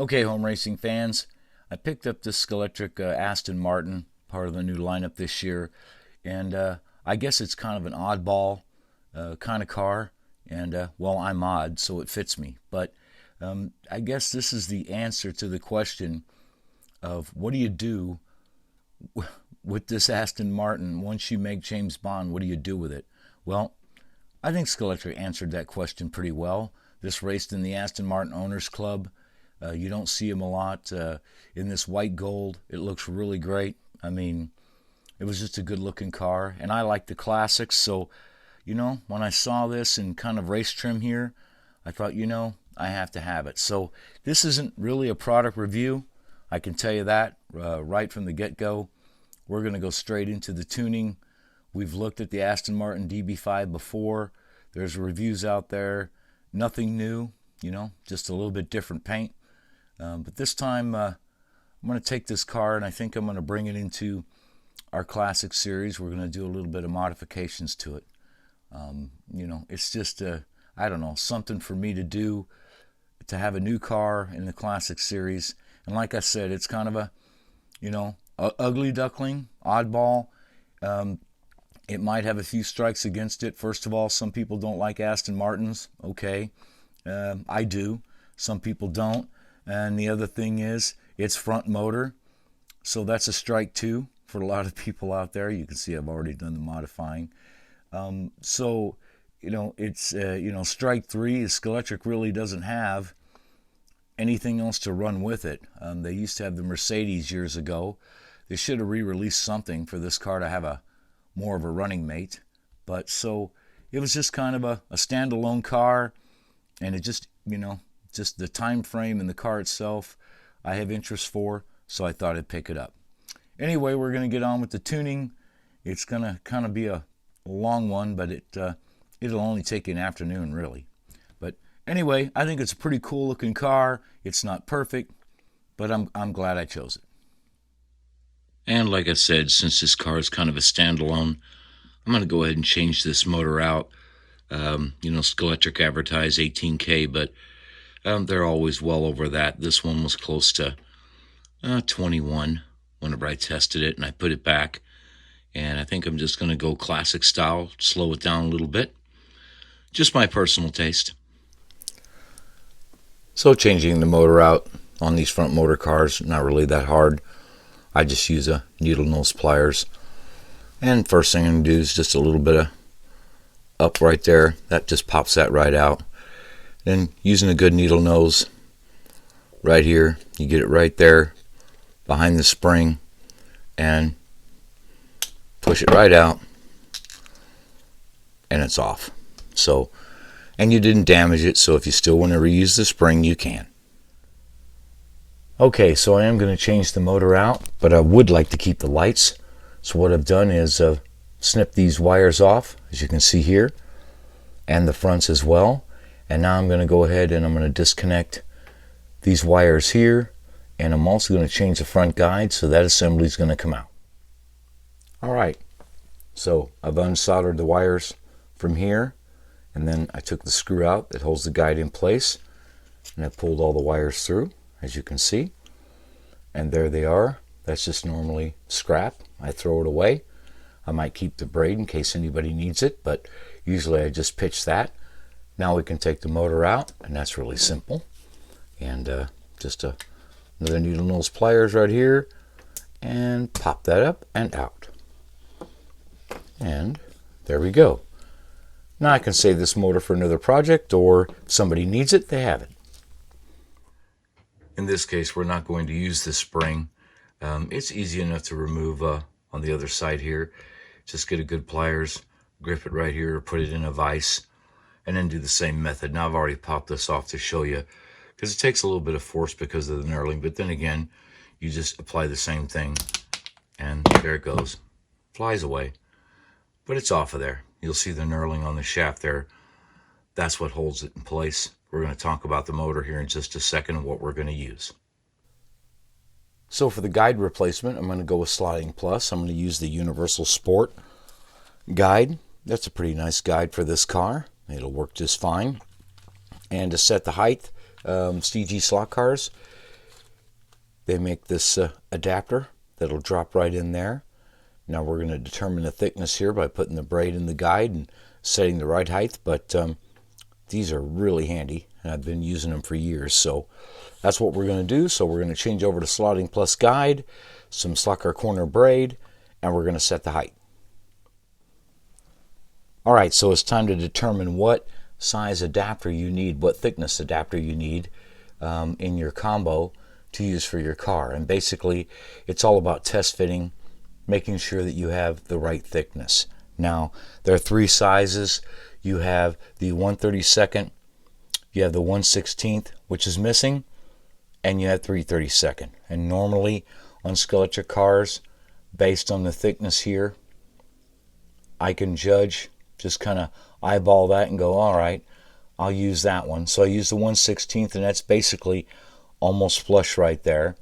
Okay, home racing fans, I picked up this Scalextric Aston Martin, part of the new lineup this year, and I guess it's kind of an oddball kind of car, and well, I'm odd, so it fits me. But I guess this is the answer to the question of what do you do with this Aston Martin once you make James Bond? What do you do with it? Well, I think Scalextric answered that question pretty well. This raced in the Aston Martin Owners Club. You don't see them a lot in this white gold. It looks really great. I mean, it was just a good looking car, and I like the classics. So, when I saw this in kind of race trim here, I thought, I have to have it. So this isn't really a product review. I can tell you that right from the get-go. We're going to go straight into the tuning. We've looked at the Aston Martin DB5 before. There's reviews out there. Nothing new, just a little bit different paint. But this time I'm going to take this car and I think I'm going to bring it into our classic series. We're going to do a little bit of modifications to it. It's just, I don't know, something for me to do, to have a new car in the classic series. And like I said, it's kind of a ugly duckling, oddball. It might have a few strikes against it. First of all, some people don't like Aston Martins. Okay, I do. Some people don't. And the other thing is, it's front motor. So that's a strike too for a lot of people out there. You can see I've already done the modifying. It's, strike three is Scalextric really doesn't have anything else to run with it. They used to have the Mercedes years ago. They should have re-released something for this car to have more of a running mate. But so it was just kind of a standalone car, and it just, just the time frame and the car itself I have interest for, so I thought I'd pick it up. Anyway, we're going to get on with the tuning. It's going to kind of be a long one, but it'll only take an afternoon, really. But anyway, I think it's a pretty cool looking car. It's not perfect, but I'm glad I chose it. And like I said, since this car is kind of a standalone, I'm going to go ahead and change this motor out. Scalextric advertised 18K, but they're always well over that. This one was close to 21 whenever I tested it, and I put it back. And I think I'm just going to go classic style, slow it down a little bit. Just my personal taste. So changing the motor out on these front motor cars, not really that hard. I just use a needle nose pliers. And first thing I'm going to do is just a little bit of up right there. That just pops that right out. Then using a good needle nose right here, you get it right there behind the spring and push it right out, and it's off. So, and you didn't damage it, so if you still want to reuse the spring, you can. Okay, so I am going to change the motor out, but I would like to keep the lights. So what I've done is snip these wires off, as you can see here, and the fronts as well. And now I'm going to go ahead and I'm going to disconnect these wires here, and I'm also going to change the front guide, so that assembly is going to come out. Alright, so I've unsoldered the wires from here, and then I took the screw out that holds the guide in place, and I pulled all the wires through, as you can see, and there they are. That's just normally scrap. I throw it away. I might keep the braid in case anybody needs it, but usually I just pitch that. Now we can take the motor out, and that's really simple. And just another needle nose pliers right here, and pop that up and out. And there we go. Now I can save this motor for another project, or if somebody needs it, they have it. In this case, we're not going to use this spring. It's easy enough to remove on the other side here. Just get a good pliers, grip it right here, or put it in a vise, and then do the same method. Now I've already popped this off to show you, because it takes a little bit of force because of the knurling, but then again, you just apply the same thing, and there it goes. Flies away. But it's off of there. You'll see the knurling on the shaft there. That's what holds it in place. We're going to talk about the motor here in just a second and what we're going to use. So for the guide replacement, I'm going to go with Sliding Plus. I'm going to use the Universal Sport guide. That's a pretty nice guide for this car. It'll work just fine. And to set the height, CG slot cars, They make this adapter that'll drop right in there. Now we're going to determine the thickness here by putting the braid in the guide and setting the right height, but these are really handy and I've been using them for years, so that's what we're going to do. So we're going to change over to Slotting Plus guide, some slot car corner braid, and we're going to set the height. Alright, so it's time to determine what size adapter you need, what thickness adapter you need in your combo to use for your car. And basically it's all about test fitting, making sure that you have the right thickness. Now there are three sizes. You have the 1/32, you have the 1/16, which is missing, and you have 3/32. And normally on Scalextric cars, based on the thickness here, I can judge, just kind of eyeball that and go, all right, I'll use that one. So I use the 1/16, and that's basically almost flush right there.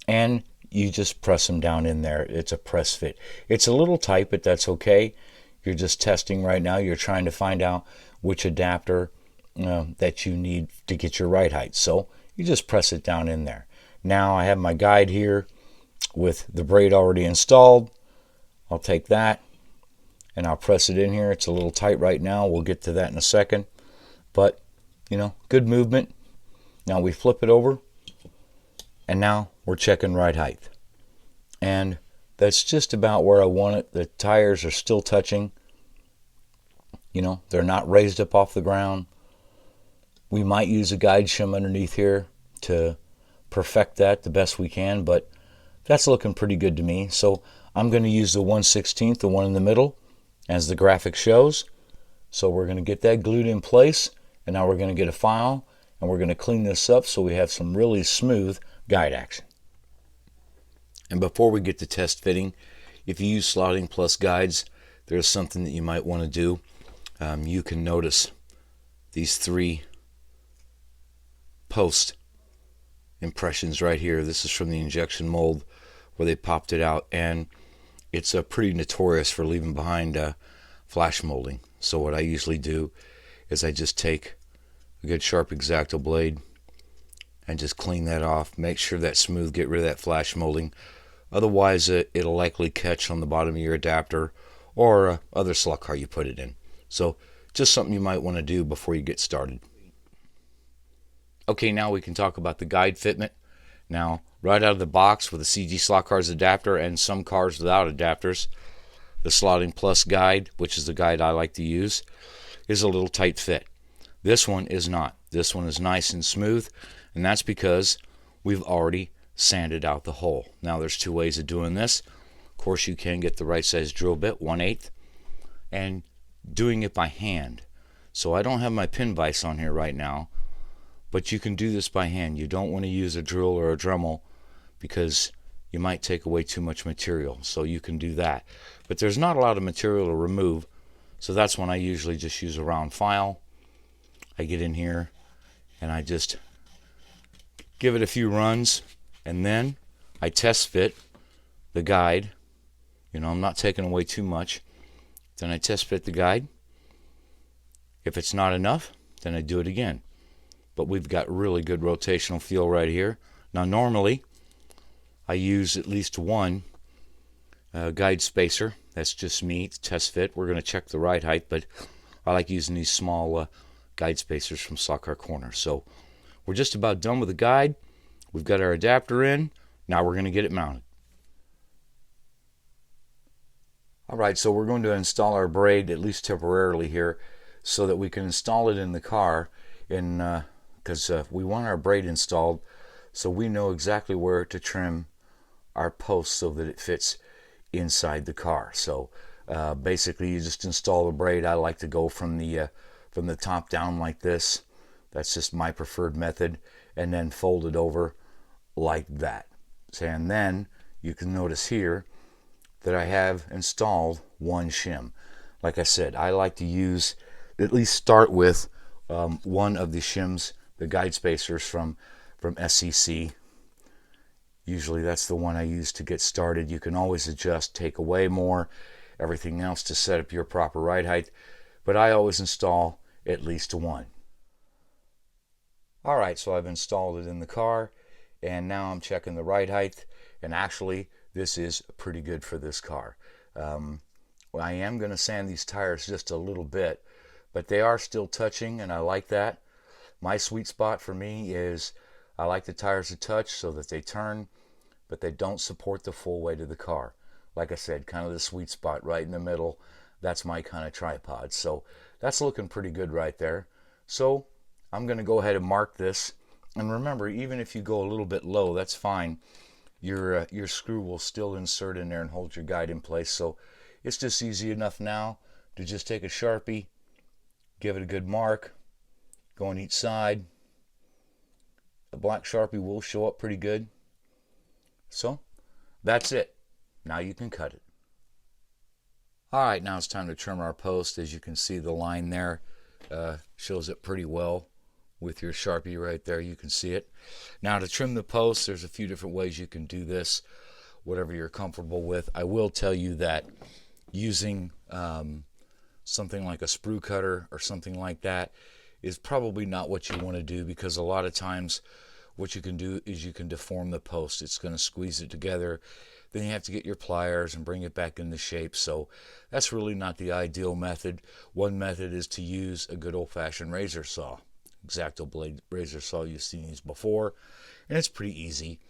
And you just press them down in there. It's a press fit. It's a little tight, but that's okay. You're just testing right now. You're trying to find out which adapter that you need to get your right height. So you just press it down in there. Now I have my guide here with the braid already installed. I'll take that and I'll press it in here. It's a little tight right now. We'll get to that in a second. But, you know, good movement. Now we flip it over and now we're checking right height. And that's just about where I want it. The tires are still touching. You know, they're not raised up off the ground. We might use a guide shim underneath here to perfect that the best we can, but that's looking pretty good to me. So I'm going to use the 1/16, the one in the middle, as the graphic shows. So we're going to get that glued in place, and now we're going to get a file, and we're going to clean this up so we have some really smooth guide action. And before we get to test fitting, if you use Slotting Plus guides, there's something that you might want to do. You can notice these three post impressions right here. This is from the injection mold where they popped it out, and it's pretty notorious for leaving behind flash molding. So what I usually do is I just take a good sharp X-Acto blade and just clean that off, make sure that's smooth, get rid of that flash molding. Otherwise it'll likely catch on the bottom of your adapter or other slot car you put it in. So just something you might want to do before you get started. Okay, now we can talk about the guide fitment. Now, right out of the box with a CG Slot Cars adapter and some cars without adapters, the Slotting Plus guide, which is the guide I like to use, is a little tight fit. This one is not. This one is nice and smooth, and that's because we've already sanded out the hole. Now, there's two ways of doing this. Of course, you can get the right size drill bit, 1/8, and doing it by hand. So I don't have my pin vise on here right now, but you can do this by hand. You don't want to use a drill or a Dremel because you might take away too much material. So you can do that. But there's not a lot of material to remove, so that's when I usually just use a round file. I get in here and I just give it a few runs, and then I test fit the guide. You know, I'm not taking away too much. Then I test fit the guide. If it's not enough, then I do it again. But we've got really good rotational feel right here. Now normally I use at least one guide spacer. That's just me to test fit. We're going to check the right height, but I like using these small guide spacers from Slot Car Corner. So we're just about done with the guide. We've got our adapter in. Now we're going to get it mounted. Alright, so we're going to install our braid, at least temporarily here, so that we can install it in the car, because we want our braid installed so we know exactly where to trim our post so that it fits inside the car. So basically you just install the braid. I like to go from the top down like this. That's just my preferred method, and then fold it over like that. And then you can notice here that I have installed one shim. Like I said, I like to use, at least start with one of the shims, the guide spacers from SCC. Usually that's the one I use to get started. You can always adjust, take away more, everything else to set up your proper ride height, but I always install at least one. Alright, so I've installed it in the car, and now I'm checking the ride height, and actually this is pretty good for this car. Well, I am going to sand these tires just a little bit, but they are still touching, and I like that. My sweet spot for me is I like the tires to touch so that they turn, but they don't support the full weight of the car. Like I said, kind of the sweet spot right in the middle. That's my kind of tripod. So that's looking pretty good right there. So I'm going to go ahead and mark this. And remember, even if you go a little bit low, that's fine. Your screw will still insert in there and hold your guide in place. So it's just easy enough now to just take a Sharpie, give it a good mark, go on each side. The black Sharpie will show up pretty good. So that's it. Now you can cut it. Alright, now it's time to trim our post. As you can see, the line there shows it pretty well with your Sharpie right there. You can see it. Now to trim the post, there's a few different ways you can do this, whatever you're comfortable with. I will tell you that using something like a sprue cutter or something like that is probably not what you want to do, because a lot of times what you can do is you can deform the post. It's going to squeeze it together. Then you have to get your pliers and bring it back into shape. So that's really not the ideal method. One method is to use a good old-fashioned razor saw. X-Acto blade razor saw, you've seen these before, and it's pretty easy.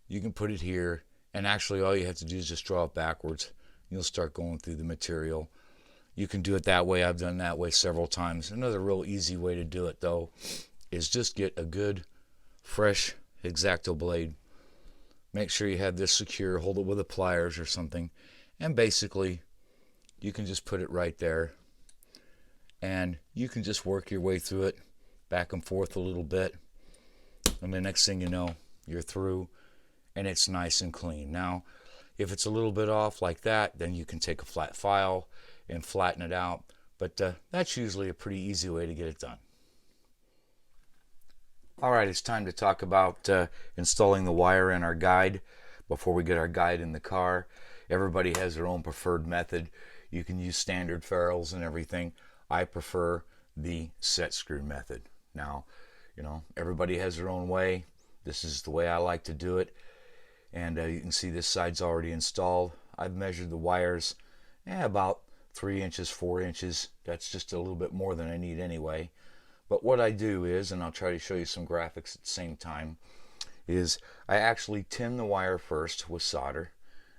You can put it here, and actually all you have to do is just draw it backwards. You'll start going through the material. You can do it that way. I've done that way several times. Another real easy way to do it, though, is just get a good, fresh X-Acto blade. Make sure you have this secure. Hold it with a pliers or something. And basically, you can just put it right there. And you can just work your way through it, back and forth a little bit. And the next thing you know, you're through, and it's nice and clean. Now, if it's a little bit off like that, then you can take a flat file and flatten it out. But that's usually a pretty easy way to get it done. Alright, it's time to talk about installing the wire in our guide before we get our guide in the car. Everybody has their own preferred method. You can use standard ferrules and everything. I prefer the set screw method. Now, everybody has their own way. This is the way I like to do it. And you can see this side's already installed. I've measured the wires about 3 inches, 4 inches. That's just a little bit more than I need anyway. But what I do is, and I'll try to show you some graphics at the same time, is I actually tin the wire first with solder,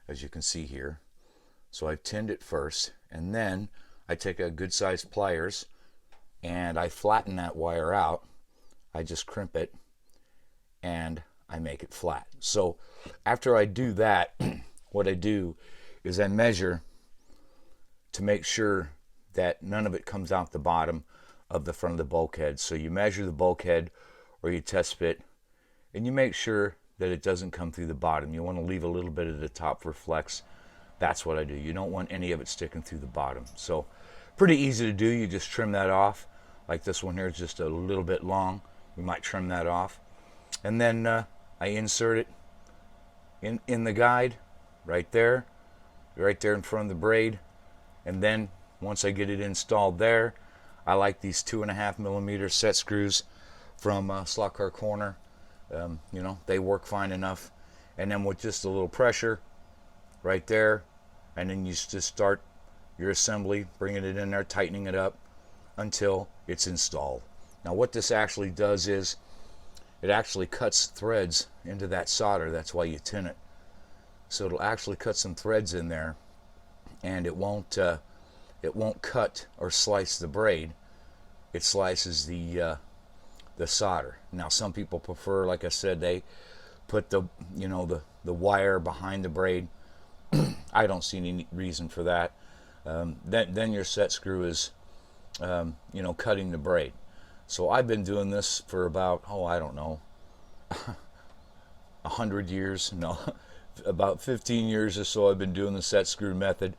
as you can see here. So I've tinned it first, and then I take a good sized pliers and I flatten that wire out. I just crimp it and I make it flat. So after I do that, what I do is I measure to make sure that none of it comes out the bottom of the front of the bulkhead. So you measure the bulkhead or you test fit, and you make sure that it doesn't come through the bottom. You want to leave a little bit at the top for flex. That's what I do. You don't want any of it sticking through the bottom. So pretty easy to do. You just trim that off. Like this one here is just a little bit long. We might trim that off. And then I insert it in the guide right there in front of the braid. And then once I get it installed there, I like these 2.5 millimeter set screws from Slot Car Corner. They work fine enough. And then with just a little pressure right there, and then you just start your assembly, bringing it in there, tightening it up until it's installed. Now what this actually does is it actually cuts threads into that solder. That's why you tin it. So it'll actually cut some threads in there, and it won't cut or slice the braid. It slices the solder. Now some people prefer, like I said, they put the wire behind the braid. I don't see any reason for that. Then your set screw is cutting the braid. So I've been doing this for about, I don't know, 100 years. No, about 15 years or so I've been doing the set screw method,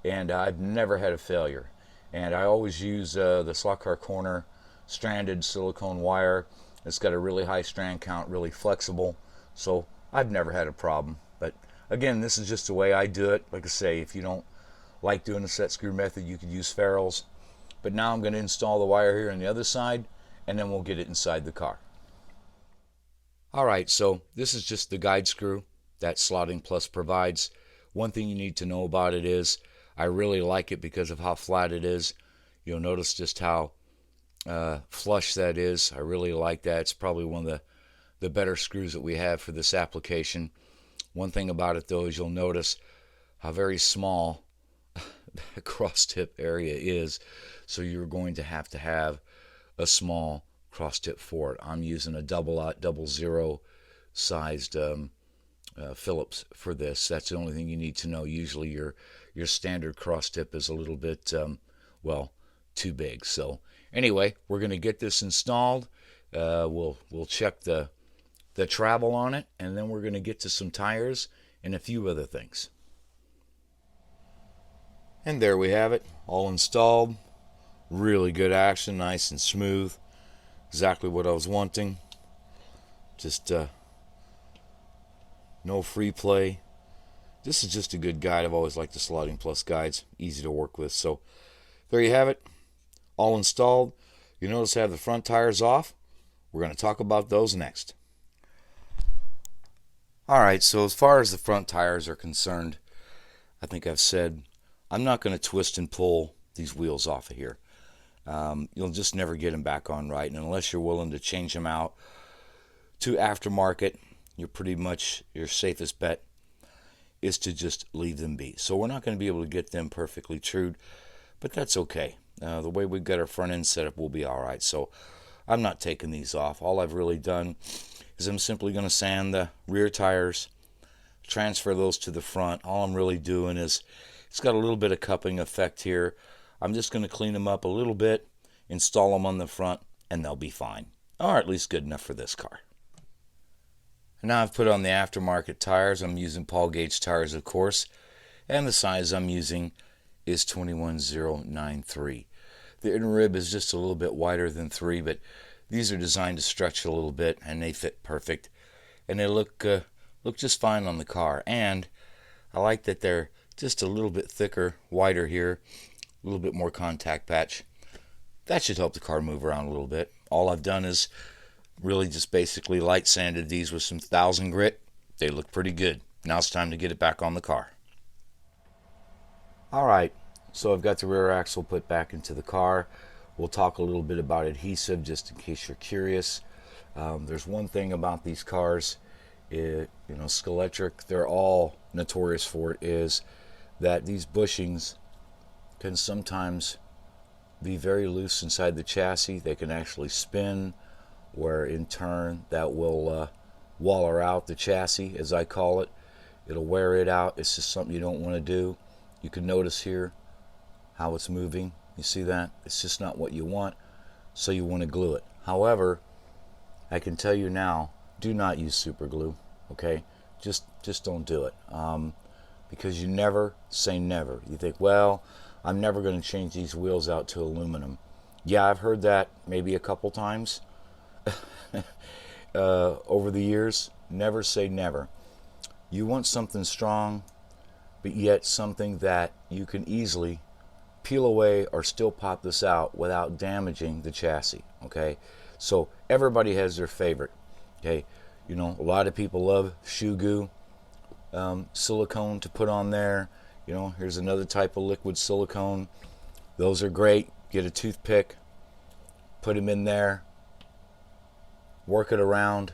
and I've never had a failure. And I always use the Slot Car Corner stranded silicone wire. It's got a really high strand count, really flexible, so I've never had a problem. But again, this is just the way I do it. Like I say, if you don't like doing the set screw method, you could use ferrules. But now I'm going to install the wire here on the other side, and then we'll get it inside the car. Alright, so this is just the guide screw that Slotting Plus provides. One thing you need to know about it is I really like it because of how flat it is. You'll notice just how flush that is. I really like that. It's probably one of the better screws that we have for this application. One thing about it though is you'll notice how very small the cross tip area is, so you're going to have a small cross tip for it. I'm using a double zero sized Phillips for this. That's the only thing you need to know. Usually your standard cross tip is a little bit well, too big. So anyway, we're going to get this installed. We'll check the travel on it, and then we're going to get to some tires and a few other things. And there we have it, all installed. Really good action, nice and smooth. Exactly what I was wanting. Just no free play. This is just a good guide. I've always liked the Slotting Plus guides. Easy to work with. So there you have it, all installed. You notice I have the front tires off. We're going to talk about those next. Alright, so as far as the front tires are concerned, I think I've said I'm not going to twist and pull these wheels off of here. You'll just never get them back on right, and unless you're willing to change them out to aftermarket, you're pretty much your safest bet is to just leave them be. So we're not going to be able to get them perfectly trued, but that's okay. The way we've got our front end set up will be alright. So I'm not taking these off. All I've really done is I'm simply going to sand the rear tires, transfer those to the front. All I'm really doing is, it's got a little bit of cupping effect here. I'm just going to clean them up a little bit, install them on the front, and they'll be fine. Or at least good enough for this car. And now I've put on the aftermarket tires. I'm using Paul Gage tires, of course. And the size I'm using is 21093. The inner rib is just a little bit wider than 3, but these are designed to stretch a little bit, and they fit perfect. And they look just fine on the car. And I like that they're just a little bit thicker, wider here, a little bit more contact patch. That should help the car move around a little bit. All I've done is really just basically light sanded these with some 1000 grit. They look pretty good. Now it's time to get it back on the car. Alright, so I've got the rear axle put back into the car. We'll talk a little bit about adhesive just in case you're curious. There's one thing about these cars, Scalextric, they're all notorious for it, is that these bushings can sometimes be very loose inside the chassis. They can actually spin, where in turn that will waller out the chassis, as I call it. It'll wear it out. It's just something you don't want to do. You can notice here how it's moving. You see that? It's just not what you want, so you want to glue it. However, I can tell you now, do not use super glue, okay? Just don't do it. Because you never say never. You think, well, I'm never going to change these wheels out to aluminum. Yeah, I've heard that maybe a couple times over the years. Never say never. You want something strong, but yet something that you can easily peel away or still pop this out without damaging the chassis, okay? So everybody has their favorite, okay? A lot of people love shoe goo. Silicone to put on there. Here's another type of liquid silicone. Those are great. Get a toothpick, put them in there, work it around,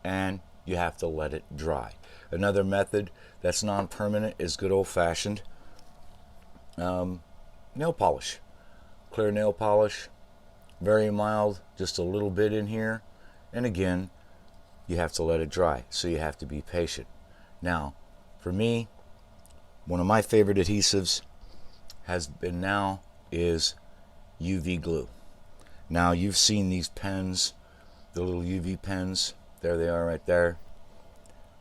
and you have to let it dry. Another method that's non-permanent is good old-fashioned nail polish. Clear nail polish, very mild, just a little bit in here, and again, you have to let it dry, so you have to be patient. Now, for me, one of my favorite adhesives is UV glue. Now, you've seen these pens, the little UV pens. There they are right there.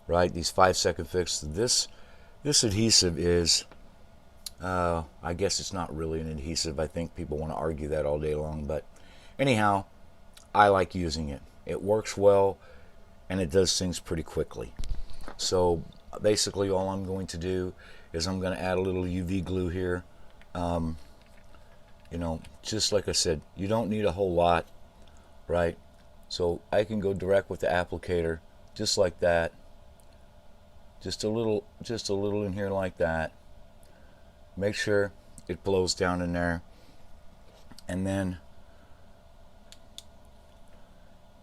Right, these 5-second fix. This adhesive is, I guess it's not really an adhesive. I think people want to argue that all day long, but anyhow, I like using it. It works well, and it does things pretty quickly. So basically all I'm going to do is I'm going to add a little UV glue here. Just like I said, you don't need a whole lot, right? So I can go direct with the applicator, just like that. Just a little in here like that. Make sure it blows down in there. And then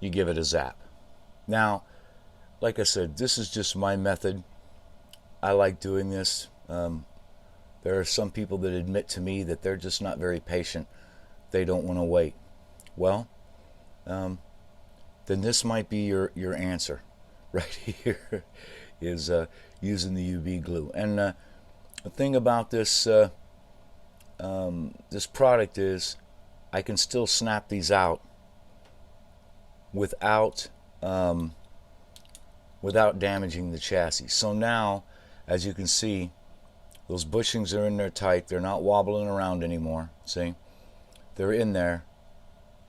you give it a zap. Now, like I said, this is just my method. I like doing this. There are some people that admit to me that they're just not very patient. They don't want to wait. Well, then this might be your answer right here, is using the UV glue. And the thing about this this product is I can still snap these out without without damaging the chassis. So now, as you can see, those bushings are in there tight. They're not wobbling around anymore. See? They're in there,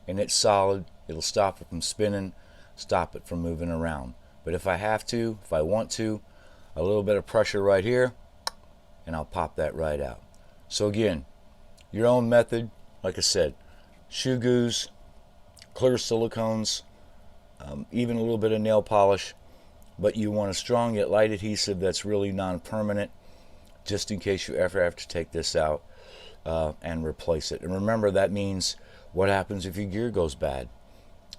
and it's solid. It'll stop it from spinning, stop it from moving around. But if I have to, if I want to, a little bit of pressure right here, and I'll pop that right out. So again, your own method. Like I said, shoe goos, clear silicones, even a little bit of nail polish, but you want a strong yet light adhesive that's really non-permanent, just in case you ever have to take this out and replace it. And remember, that means what happens if your gear goes bad.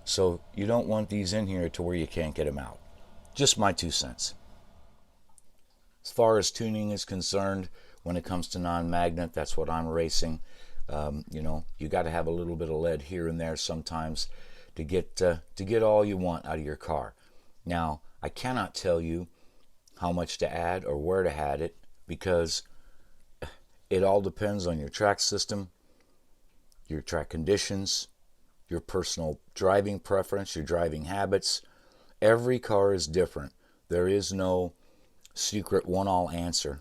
So you don't want these in here to where you can't get them out. Just my 2 cents. As far as tuning is concerned, when it comes to non-magnet, that's what I'm racing. You know, you got to have a little bit of lead here and there sometimes to get all you want out of your car. Now, I cannot tell you how much to add or where to add it, because it all depends on your track system, your track conditions, your personal driving preference, your driving habits. Every car is different. There is no secret one-all answer.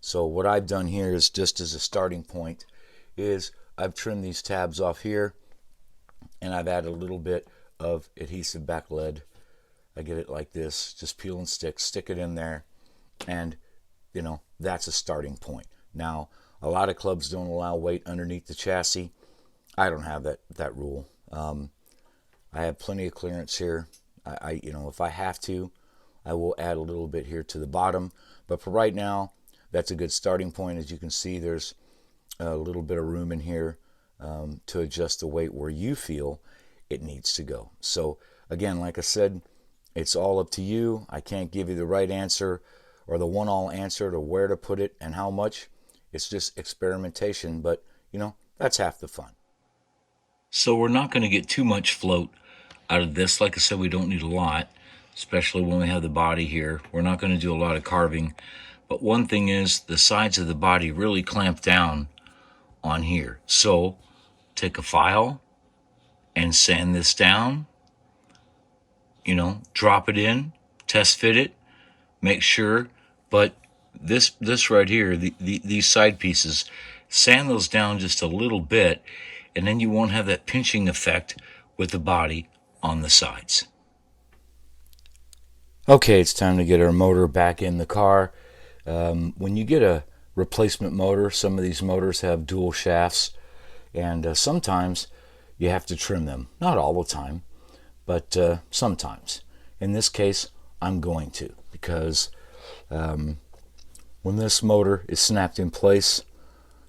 So what I've done here is, just as a starting point, is I've trimmed these tabs off here, and I've added a little bit of adhesive back lead. I get it like this, just peel and stick it in there, and you know, that's a starting point. Now, a lot of clubs don't allow weight underneath the chassis. I don't have that rule. I have plenty of clearance here. I you know, if I have to, I will add a little bit here to the bottom, but for right now, that's a good starting point. As you can see, there's a little bit of room in here to adjust the weight where you feel it needs to go. So again, like I said, it's all up to you. I can't give you the right answer or the one-all answer to where to put it and how much. It's just experimentation, but you know, that's half the fun. So we're not going to get too much float out of this. Like I said, we don't need a lot, especially when we have the body here. We're not going to do a lot of carving, but one thing is, the sides of the body really clamp down on here. So take a file and sand this down, you know, drop it in, test fit it, make sure. But this right here, these side pieces, sand those down just a little bit, and then you won't have that pinching effect with the body on the sides. Okay, it's time to get our motor back in the car. When you get a replacement motor, some of these motors have dual shafts, and sometimes you have to trim them. Not all the time, but sometimes. In this case, I'm going to, because when this motor is snapped in place,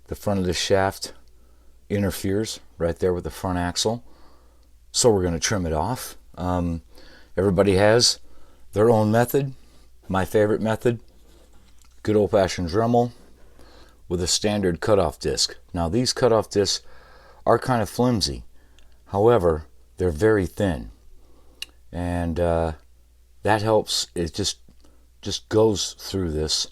the front of the shaft interferes right there with the front axle. So we're going to trim it off. Everybody has their own method. My favorite method, good old-fashioned Dremel with a standard cutoff disc. Now these cutoff discs are kind of flimsy. However, they're very thin, and that helps. It just goes through this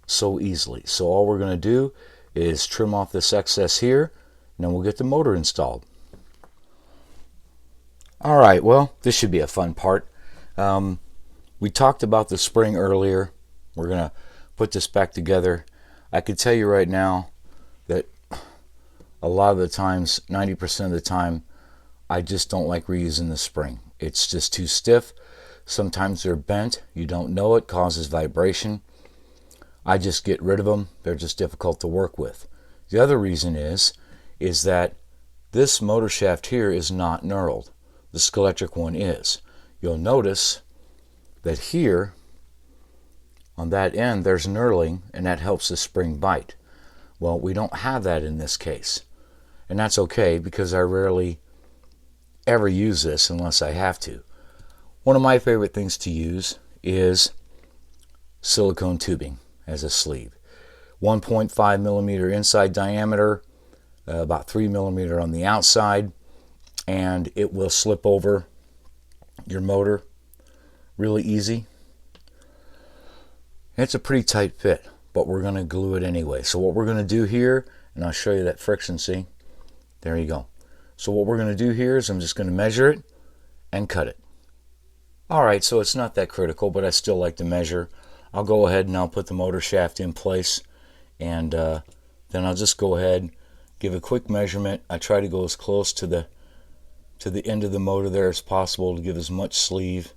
so easily. So all we're going to do is trim off this excess here, and then we'll get the motor installed. All right, well, this should be a fun part. We talked about the spring earlier. We're going to put this back together. I can tell you right now that a lot of the times, 90% of the time, I just don't like reusing the spring. It's just too stiff. Sometimes they're bent. You don't know it, causes vibration. I just get rid of them. They're just difficult to work with. The other reason is that this motor shaft here is not knurled. the Scalextric one is. You'll notice that here on that end there's knurling, and that helps the spring bite. Well, we don't have that in this case, and that's okay because I rarely ever use this unless I have to. One of my favorite things to use is silicone tubing as a sleeve. 1.5 millimeter inside diameter, about 3 millimeter on the outside, and it will slip over your motor really easy. It's a pretty tight fit, but we're going to glue it anyway. So what we're going to do here, and I'll show you that friction, see? There you go. So what we're going to do here is I'm just going to measure it and cut it. Alright, so it's not that critical, but I still like to measure. I'll go ahead and I'll put the motor shaft in place, and then I'll just go ahead, give a quick measurement. I try to go as close to the end of the motor there as possible to give as much sleeve.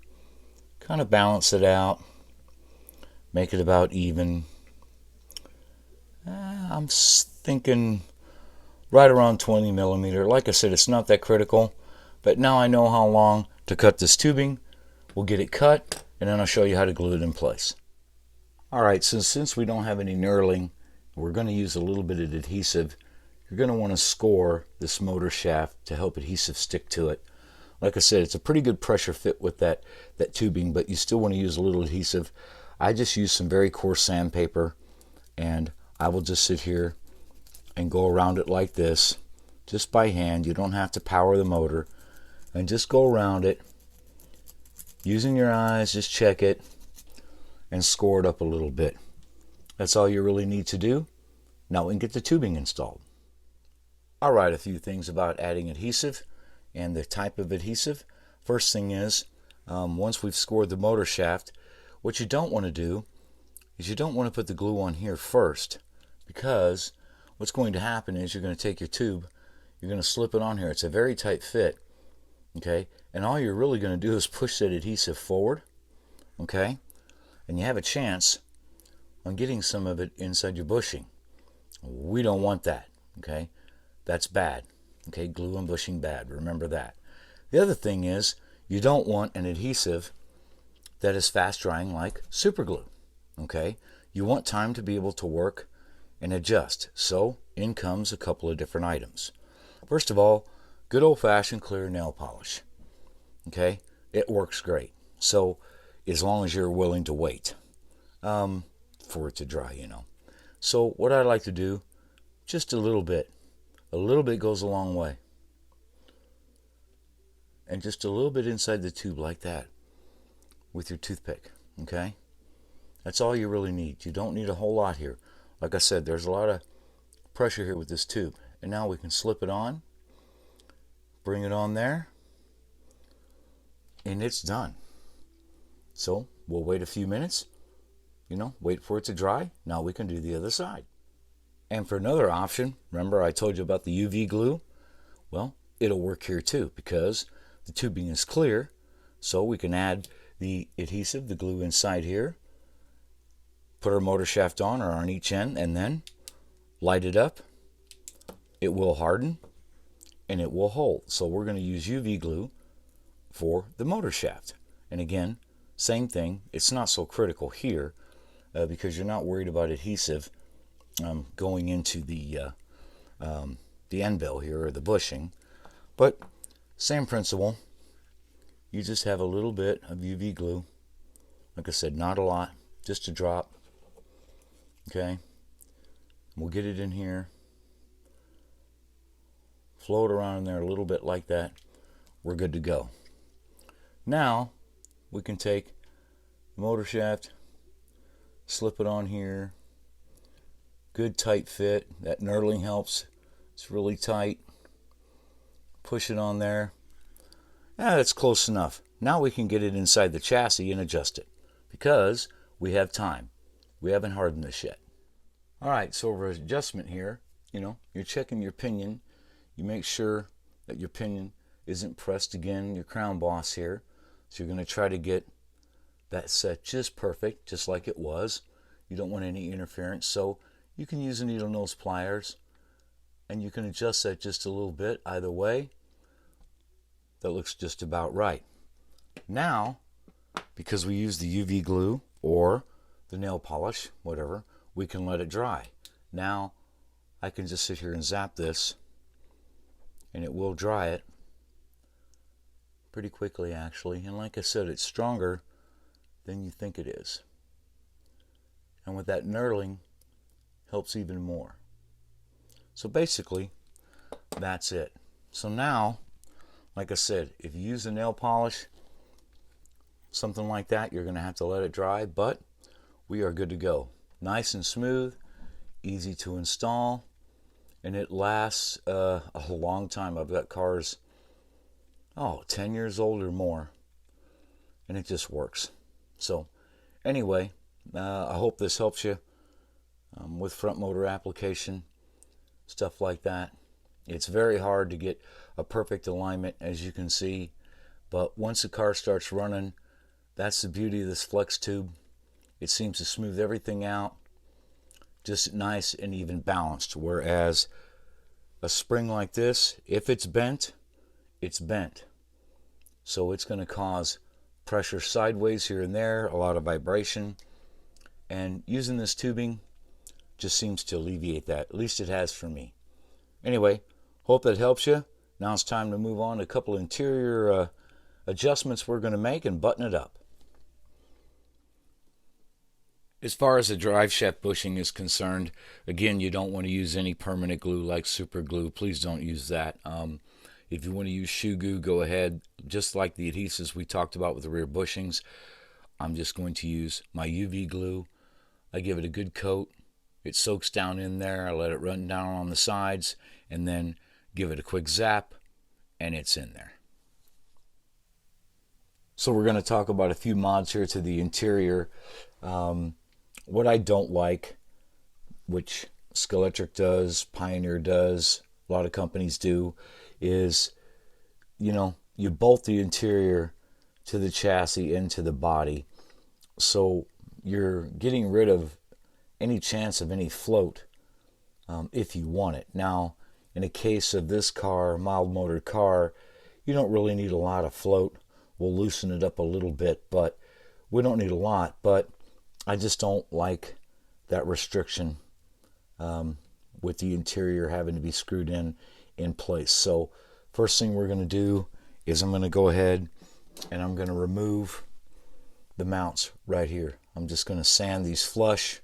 Kind of balance it out, make it about even. I'm thinking right around 20 millimeter. Like I said, it's not that critical, but now I know how long to cut this tubing. We'll get it cut, and then I'll show you how to glue it in place. Alright, so since we don't have any knurling, we're going to use a little bit of adhesive. You're going to want to score this motor shaft to help adhesive stick to it. Like I said, it's a pretty good pressure fit with that tubing, but you still want to use a little adhesive. I just use some very coarse sandpaper, and I will just sit here and go around it like this, just by hand. You don't have to power the motor, and just go around it using your eyes. Just check it and score it up a little bit. That's all you really need to do. Now we can get the tubing installed. Alright, a few things about adding adhesive and the type of adhesive. First thing is, once we've scored the motor shaft, what you don't want to do is you don't want to put the glue on here first, because what's going to happen is you're going to take your tube, you're going to slip it on here. It's a very tight fit, okay, and all you're really going to do is push that adhesive forward, okay, and you have a chance on getting some of it inside your bushing. We don't want that, okay. That's bad, okay. Glue and bushing bad, remember that. The other thing is, you don't want an adhesive that is fast drying like super glue, okay. You want time to be able to work and adjust. So in comes a couple of different items. First of all, good old-fashioned clear nail polish, okay. It works great, so as long as you're willing to wait for it to dry, you know. So what I like to do, just a little bit goes a long way, and just a little bit inside the tube like that with your toothpick, okay. That's all you really need. You don't need a whole lot here. Like I said, there's a lot of pressure here with this tube, and now we can slip it on, bring it on there, and it's done. So we'll wait a few minutes, you know, wait for it to dry. Now we can do the other side. And for another option, remember I told you about the UV glue? Well, it'll work here too, because the tubing is clear, so we can add the adhesive, the glue inside here, put our motor shaft on or on each end, and then light it up. It will harden and it will hold. So we're going to use UV glue for the motor shaft. And again, same thing. It's not so critical here because you're not worried about adhesive going into the end bill here, or the bushing. But same principle. You just have a little bit of UV glue. Like I said, not a lot, just a drop. Okay, we'll get it in here, float around in there a little bit like that. We're good to go. Now we can take the motor shaft, slip it on here. Good tight fit. That knurling helps. It's really tight. Push it on there. That's close enough. Now we can get it inside the chassis and adjust it, because we have time. We haven't hardened this yet. Alright, so for adjustment here, you know, you're checking your pinion. You make sure that your pinion isn't pressed again, your crown boss here. So you're going to try to get that set just perfect, just like it was. You don't want any interference, so you can use a needle nose pliers, and you can adjust that just a little bit either way. that looks just about right. Now, because we use the UV glue or the nail polish, whatever, we can let it dry. Now, I can just sit here and zap this, and it will dry it pretty quickly, actually. And like I said, it's stronger than you think it is. And with that knurling, helps even more. So basically, that's it. So now, like I said, if you use a nail polish, something like that, you're going to have to let it dry, but we are good to go. Nice and smooth, easy to install, and it lasts a long time. I've got cars, 10 years old or more, and it just works. So anyway, I hope this helps you with front motor application, stuff like that. It's very hard to get a perfect alignment, as you can see, but once the car starts running, that's the beauty of this flex tube. It seems to smooth everything out, just nice and even balanced, whereas a spring like this, if it's bent, it's bent. So it's going to cause pressure sideways here and there, a lot of vibration, and using this tubing just seems to alleviate that. At least it has for me. Anyway, hope that helps you. Now it's time to move on to a couple interior adjustments we're going to make and button it up. As far as the drive shaft bushing is concerned, again, you don't want to use any permanent glue like super glue. Please don't use that. If you want to use shoe glue, go ahead. Just like the adhesives we talked about with the rear bushings, I'm just going to use my UV glue. I give it a good coat. It soaks down in there. I let it run down on the sides and then give it a quick zap, and it's in there. So we're going to talk about a few mods here to the interior. What I don't like, which Scalextric does, Pioneer does, a lot of companies do, is, you bolt the interior to the chassis and to the body. So you're getting rid of any chance of any float if you want it. Now, in a case of this car, mild motor car, you don't really need a lot of float. We'll loosen it up a little bit, but we don't need a lot. But I just don't like that restriction with the interior having to be screwed in place. So first thing we're going to do is I'm going to go ahead and I'm going to remove the mounts right here. I'm just going to sand these flush.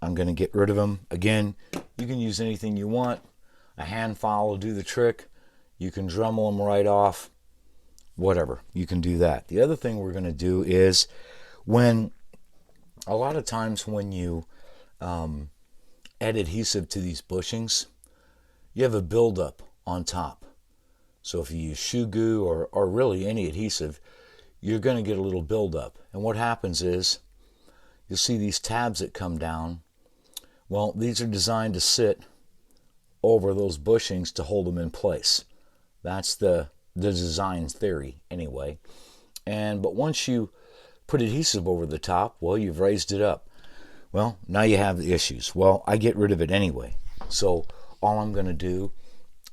I'm going to get rid of them. Again, you can use anything you want. A hand file will do the trick. You can Dremel them right off. Whatever, you can do that. The other thing we're going to do is a lot of times when you add adhesive to these bushings, you have a buildup on top. So if you use shoe glue or really any adhesive, you're going to get a little buildup. And what happens is, you'll see these tabs that come down. Well, these are designed to sit over those bushings to hold them in place. That's the design theory anyway. But once you put adhesive over the top, well, you've raised it up. Well, now you have the issues. Well, I get rid of it anyway. So all I'm going to do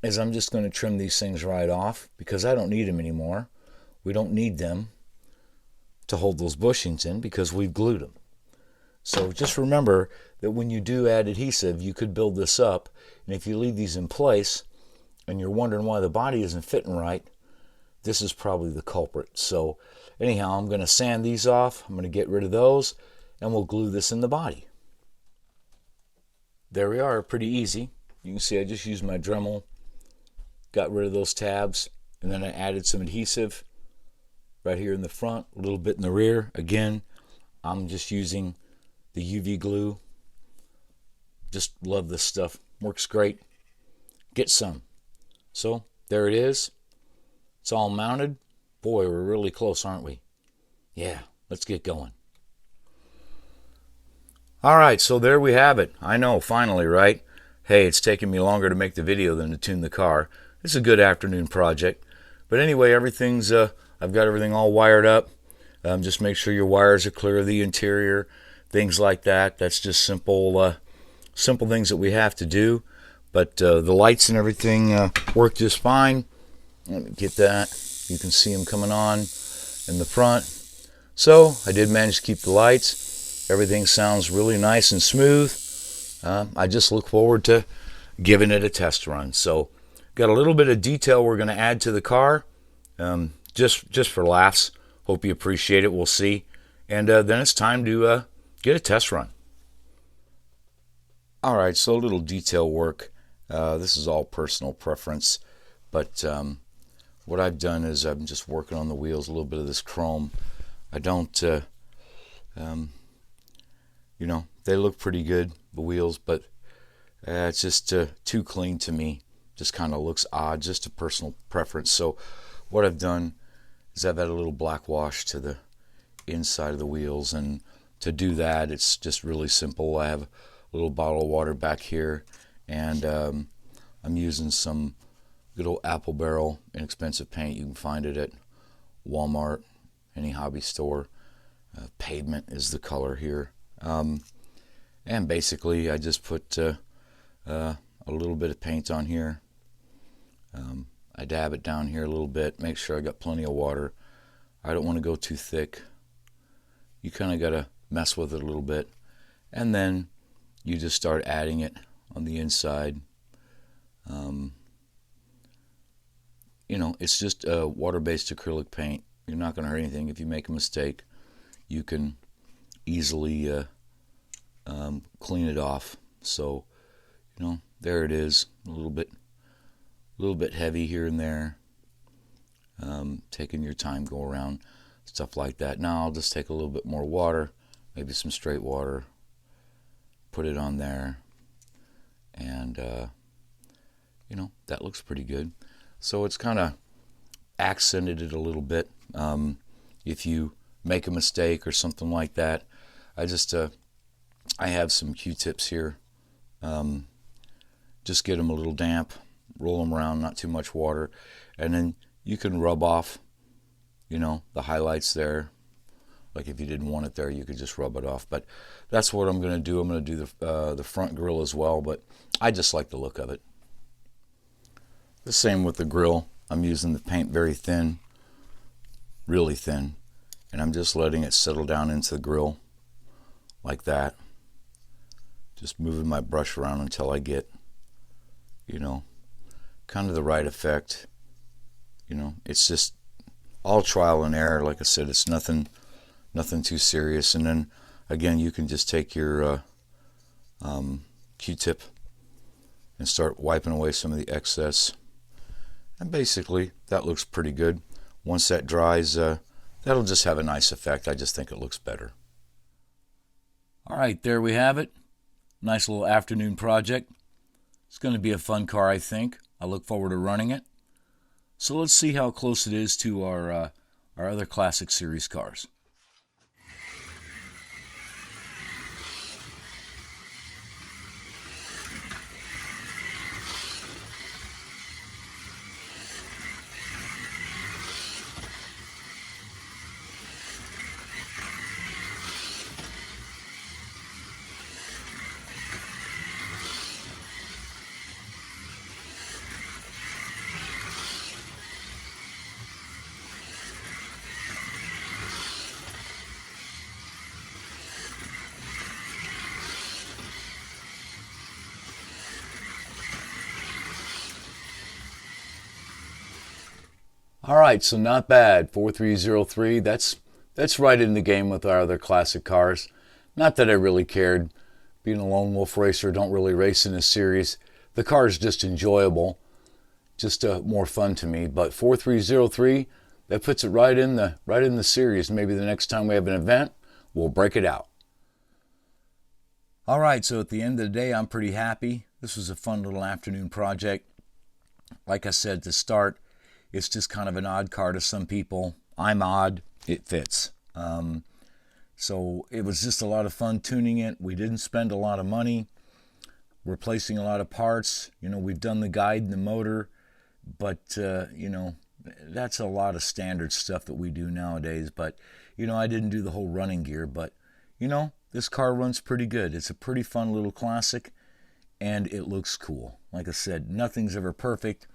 is I'm just going to trim these things right off because I don't need them anymore. We don't need them to hold those bushings in because we've glued them. So just remember that when you do add adhesive, you could build this up, and if you leave these in place and you're wondering why the body isn't fitting right, this is probably the culprit. So anyhow, I'm going to sand these off. I'm going to get rid of those, and we'll glue this in the body. There we are, pretty easy. You can see I just used my Dremel, got rid of those tabs, and then I added some adhesive right here in the front, a little bit in the rear. Again, I'm just using the UV glue. Just love this stuff. Works great. Get some. So there it is. It's all mounted. Boy, we're really close, aren't we? Yeah, let's get going. All right, so there we have it. I know, finally, right? Hey, it's taken me longer to make the video than to tune the car. It's a good afternoon project. But anyway, everything's, I've got everything all wired up. Just make sure your wires are clear of the interior, things like that. That's just simple things that we have to do. But the lights and everything work just fine. Let me get that. You can see them coming on in the front. So I did manage to keep the lights. Everything sounds really nice and smooth. I just look forward to giving it a test run. So got a little bit of detail we're going to add to the car, just for laughs. Hope you appreciate it. We'll see. And then it's time to get a test run. All right, so a little detail work. This is all personal preference, but what I've done is I'm just working on the wheels, a little bit of this chrome. I don't, you know, they look pretty good, the wheels, but it's just too clean to me. Just kind of looks odd, just a personal preference. So what I've done is I've added a little black wash to the inside of the wheels, and to do that, it's just really simple. I have a little bottle of water back here, and I'm using some good old Apple Barrel inexpensive paint. You can find it at Walmart, any hobby store. Pavement is the color here. And basically I just put a little bit of paint on here. I dab it down here a little bit, make sure I got plenty of water. I don't want to go too thick. You kind of got to mess with it a little bit, and then you just start adding it on the inside. You know, it's just a water-based acrylic paint. You're not going to hurt anything. If you make a mistake, you can easily clean it off. So, you know, there it is. A little bit heavy here and there. Taking your time, go around, stuff like that. Now I'll just take a little bit more water, maybe some straight water, put it on there, and you know, that looks pretty good. So it's kind of accented it a little bit. If you make a mistake or something like that, I have some Q-tips here. Just get them a little damp, roll them around, not too much water, and then you can rub off, you know, the highlights there. Like if you didn't want it there, you could just rub it off. But that's what I'm going to do. I'm going to do the front grille as well, but I just like the look of it. The same with the grille. I'm using the paint very thin, really thin, and I'm just letting it settle down into the grille like that. Just moving my brush around until I get, you know, kind of the right effect. You know, it's just all trial and error. Like I said, it's nothing too serious. And then again, you can just take your Q-tip and start wiping away some of the excess. And basically, that looks pretty good. Once that dries, that'll just have a nice effect. I just think it looks better. All right, there we have it. Nice little afternoon project. It's going to be a fun car, I think. I look forward to running it. So let's see how close it is to our other Classic Series cars. All right, so not bad. 4303. That's right in the game with our other classic cars. Not that I really cared. Being a lone wolf racer, don't really race in a series. The car is just enjoyable, just more fun to me. But 4303, that puts it right in the series. Maybe the next time we have an event, we'll break it out. All right, so at the end of the day, I'm pretty happy. This was a fun little afternoon project. Like I said to start, it's just kind of an odd car to some people. I'm odd. It fits. So it was just a lot of fun tuning it. We didn't spend a lot of money replacing a lot of parts. You know, we've done the guide and the motor, but, you know, that's a lot of standard stuff that we do nowadays. But, you know, I didn't do the whole running gear. But, you know, this car runs pretty good. It's a pretty fun little classic, and it looks cool. Like I said, nothing's ever perfect.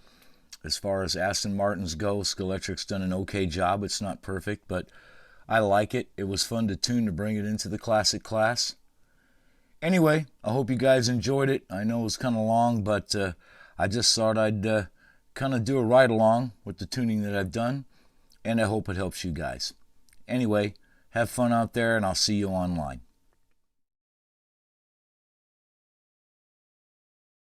As far as Aston Martins go, Scalextric's done an okay job. It's not perfect, but I like it. It was fun to tune to bring it into the classic class. Anyway, I hope you guys enjoyed it. I know it was kind of long, but I just thought I'd kind of do a ride-along with the tuning that I've done, and I hope it helps you guys. Anyway, have fun out there, and I'll see you online.